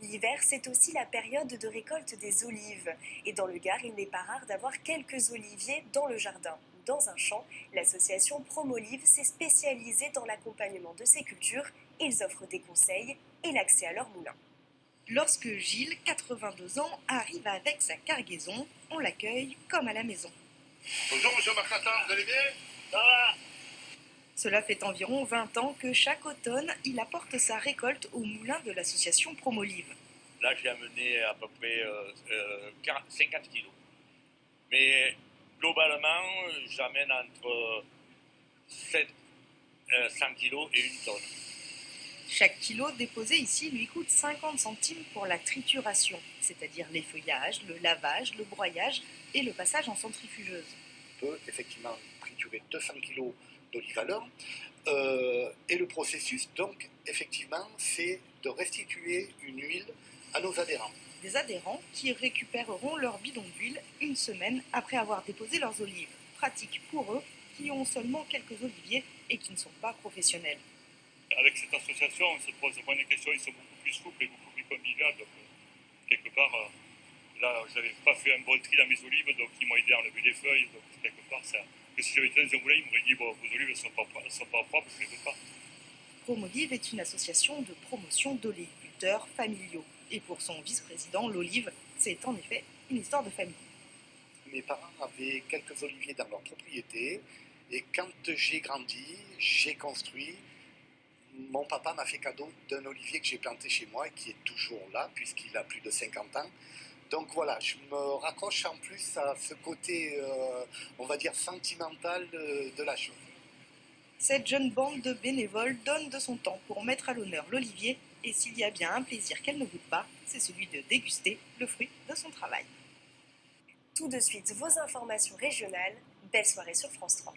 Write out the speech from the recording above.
L'hiver, c'est aussi la période de récolte des olives. Et dans le Gard, il n'est pas rare d'avoir quelques oliviers dans le jardin ou dans un champ. L'association Promolive s'est spécialisée dans l'accompagnement de ces cultures. Ils offrent des conseils et l'accès à leur moulin. Lorsque Gilles, 82 ans, arrive avec sa cargaison, on l'accueille comme à la maison. Bonjour monsieur Marcatin, vous allez bien? Ça va? Cela fait environ 20 ans que chaque automne, il apporte sa récolte au moulin de l'association Promolive. Là, j'ai amené à peu près 50 kilos. Mais globalement, j'amène entre 100 kilos et 1 tonne. Chaque kilo déposé ici lui coûte 50 centimes pour la trituration, c'est-à-dire l'effeuillage, le lavage, le broyage et le passage en centrifugeuse. On peut effectivement triturer 200 kg d'olive à l'heure. Et le processus, donc, effectivement, c'est de restituer une huile à nos adhérents. Des adhérents qui récupéreront leur bidon d'huile une semaine après avoir déposé leurs olives. Pratique pour eux qui ont seulement quelques oliviers et qui ne sont pas professionnels. Avec cette association, on se pose moins de questions, ils sont beaucoup plus souples et beaucoup plus conviviaux. Donc, quelque part, là, je n'avais pas fait un bon tri dans mes olives, donc ils m'ont aidé à enlever les feuilles. Donc, quelque part, ça. Que si j'avais été dans un moulin, ils m'auraient dit bon, vos olives ne sont pas propres, quelque part. Promolive est une association de promotion d'oléiculteurs familiaux. Et pour son vice-président, l'olive, c'est en effet une histoire de famille. Mes parents avaient quelques oliviers dans leur propriété. Et quand j'ai grandi, j'ai construit. Mon papa m'a fait cadeau d'un olivier que j'ai planté chez moi et qui est toujours là, puisqu'il a plus de 50 ans. Donc voilà, je me raccroche en plus à ce côté, on va dire, sentimental de la chose. Cette jeune bande de bénévoles donne de son temps pour mettre à l'honneur l'olivier, et s'il y a bien un plaisir qu'elle ne goûte pas, c'est celui de déguster le fruit de son travail. Tout de suite, vos informations régionales. Belle soirée sur France 3.